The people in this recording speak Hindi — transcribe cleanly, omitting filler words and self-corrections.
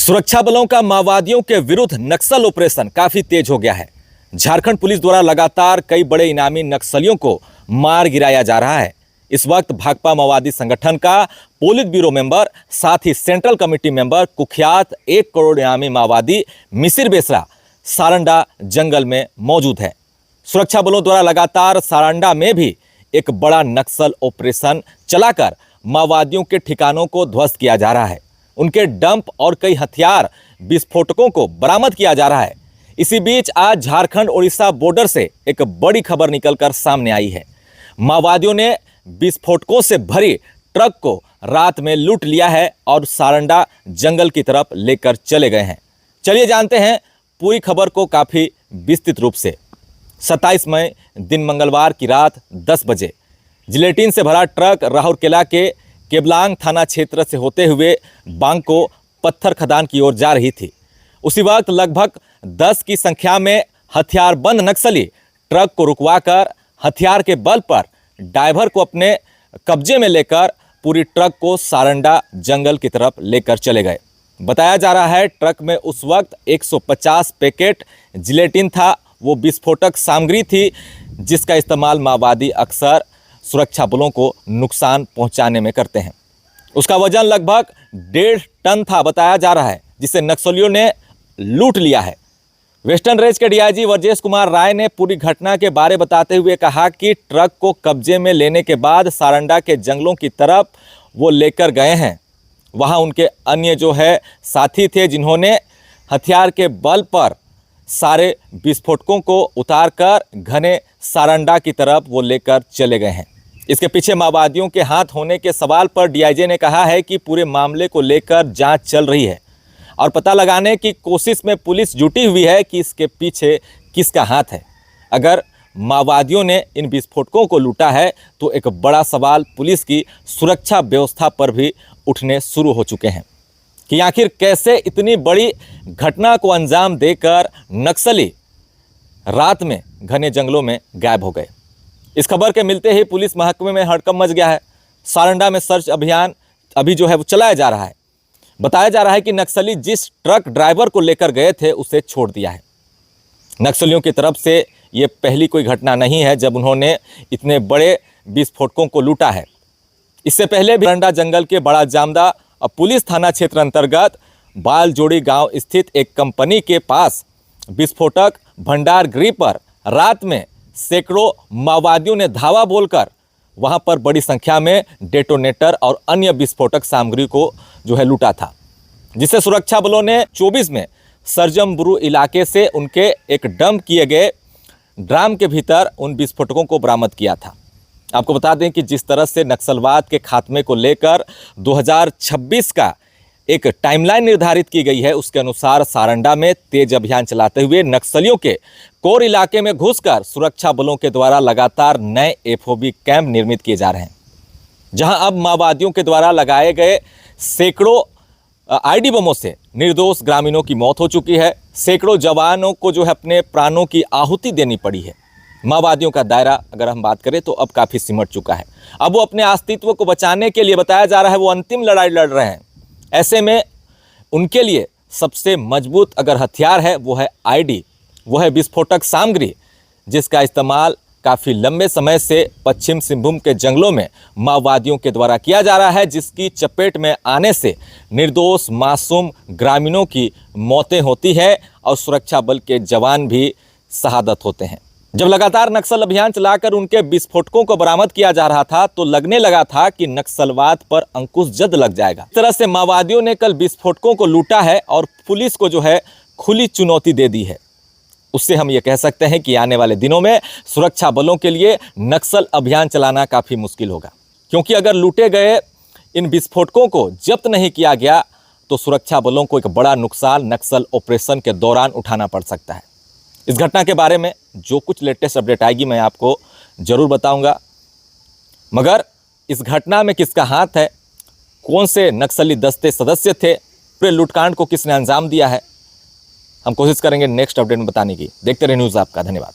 सुरक्षा बलों का माओवादियों के विरुद्ध नक्सल ऑपरेशन काफी तेज हो गया है। झारखंड पुलिस द्वारा लगातार कई बड़े इनामी नक्सलियों को मार गिराया जा रहा है। इस वक्त भाकपा माओवादी संगठन का पोलित ब्यूरो मेंबर, साथ ही सेंट्रल कमेटी मेंबर, कुख्यात 1 करोड़ इनामी माओवादी मिसिर बेसरा सारंडा जंगल में मौजूद है। सुरक्षा बलों द्वारा लगातार सारंडा में भी एक बड़ा नक्सल ऑपरेशन चलाकर माओवादियों के ठिकानों को ध्वस्त किया जा रहा है। उनके डंप और कई हथियार विस्फोटकों को बरामद किया जा रहा है। इसी बीच आज झारखंड उड़ीसा बॉर्डर से एक बड़ी खबर निकलकर सामने आई है। माओवादियों ने विस्फोटकों से भरी ट्रक को रात में लूट लिया है और सारंडा जंगल की तरफ लेकर चले गए हैं। चलिए जानते हैं पूरी खबर को काफ़ी विस्तृत रूप से। 27 मई दिन मंगलवार की रात 10 बजे जिलेटिन से भरा ट्रक राउरकेला के केबलांग थाना क्षेत्र से होते हुए बांको पत्थर खदान की ओर जा रही थी। उसी वक्त लगभग 10 की संख्या में हथियारबंद नक्सली ट्रक को रुकवाकर हथियार के बल पर ड्राइवर को अपने कब्जे में लेकर पूरी ट्रक को सारंडा जंगल की तरफ लेकर चले गए। बताया जा रहा है ट्रक में उस वक्त 150 पैकेट जिलेटिन था। वो विस्फोटक सामग्री थी जिसका इस्तेमाल माओवादी अक्सर सुरक्षा बलों को नुकसान पहुंचाने में करते हैं। उसका वजन लगभग 1.5 टन था बताया जा रहा है, जिसे नक्सलियों ने लूट लिया है। वेस्टर्न रेंज के डीआईजी वर्जेश कुमार राय ने पूरी घटना के बारे बताते हुए कहा कि ट्रक को कब्जे में लेने के बाद सारंडा के जंगलों की तरफ वो लेकर गए हैं। वहां उनके अन्य जो है साथी थे, जिन्होंने हथियार के बल पर सारे विस्फोटकों को उतारकर घने सारंडा की तरफ वो लेकर चले गए हैं। इसके पीछे माओवादियों के हाथ होने के सवाल पर डीआईजी ने कहा है कि पूरे मामले को लेकर जांच चल रही है और पता लगाने की कोशिश में पुलिस जुटी हुई है कि इसके पीछे किसका हाथ है। अगर माओवादियों ने इन विस्फोटकों को लूटा है तो एक बड़ा सवाल पुलिस की सुरक्षा व्यवस्था पर भी उठने शुरू हो चुके हैं कि आखिर कैसे इतनी बड़ी घटना को अंजाम देकर नक्सली रात में घने जंगलों में गायब हो गए। इस खबर के मिलते ही पुलिस महकमे में हड़कंप मच गया है। सारंडा में सर्च अभियान अभी जो है वो चलाया जा रहा है। बताया जा रहा है कि नक्सली जिस ट्रक ड्राइवर को लेकर गए थे उसे छोड़ दिया है। नक्सलियों की तरफ से ये पहली कोई घटना नहीं है जब उन्होंने इतने बड़े विस्फोटकों को लूटा है। इससे पहले भी सारंडा जंगल के बड़ा जामदा पुलिस थाना क्षेत्र अंतर्गत बालजोड़ी गांव स्थित एक कंपनी के पास विस्फोटक भंडार गृह पर रात में सैकड़ों माओवादियों ने धावा बोलकर वहां पर बड़ी संख्या में डेटोनेटर और अन्य विस्फोटक सामग्री को जो है लूटा था, जिसे सुरक्षा बलों ने 24 में सरजमबुरु इलाके से उनके एक डंप किए गए ड्राम के भीतर उन विस्फोटकों को बरामद किया था। आपको बता दें कि जिस तरह से नक्सलवाद के खात्मे को लेकर 2026 का एक टाइमलाइन निर्धारित की गई है, उसके अनुसार सारंडा में तेज अभियान चलाते हुए नक्सलियों के कोर इलाके में घुसकर सुरक्षा बलों के द्वारा लगातार नए एफओबी कैंप निर्मित किए जा रहे हैं, जहां अब माओवादियों के द्वारा लगाए गए सैकड़ों आईडी बमों से निर्दोष ग्रामीणों की मौत हो चुकी है। सैकड़ों जवानों को जो है अपने प्राणों की आहुति देनी पड़ी है। माओवादियों का दायरा अगर हम बात करें तो अब काफ़ी सिमट चुका है। अब वो अपने अस्तित्व को बचाने के लिए बताया जा रहा है वो अंतिम लड़ाई लड़ रहे हैं। ऐसे में उनके लिए सबसे मजबूत अगर हथियार है वो है आईडी, वो है विस्फोटक सामग्री, जिसका इस्तेमाल काफ़ी लंबे समय से पश्चिम सिंहभूम के जंगलों में माओवादियों के द्वारा किया जा रहा है, जिसकी चपेट में आने से निर्दोष मासूम ग्रामीणों की मौतें होती है और सुरक्षा बल के जवान भी शहादत होते हैं। जब लगातार नक्सल अभियान चलाकर उनके विस्फोटकों को बरामद किया जा रहा था तो लगने लगा था कि नक्सलवाद पर अंकुश जल्द लग जाएगा। इस तरह से माओवादियों ने कल विस्फोटकों को लूटा है और पुलिस को जो है खुली चुनौती दे दी है। उससे हम ये कह सकते हैं कि आने वाले दिनों में सुरक्षा बलों के लिए नक्सल अभियान चलाना काफ़ी मुश्किल होगा, क्योंकि अगर लूटे गए इन विस्फोटकों को जब्त नहीं किया गया तो सुरक्षा बलों को एक बड़ा नुकसान नक्सल ऑपरेशन के दौरान उठाना पड़ सकता है। इस घटना के बारे में जो कुछ लेटेस्ट अपडेट आएगी मैं आपको ज़रूर बताऊंगा, मगर इस घटना में किसका हाथ है, कौन से नक्सली दस्ते सदस्य थे, पूरे लूटकांड को किसने अंजाम दिया है, हम कोशिश करेंगे नेक्स्ट अपडेट में बताने की। देखते रहिए न्यूज़ आपका। धन्यवाद।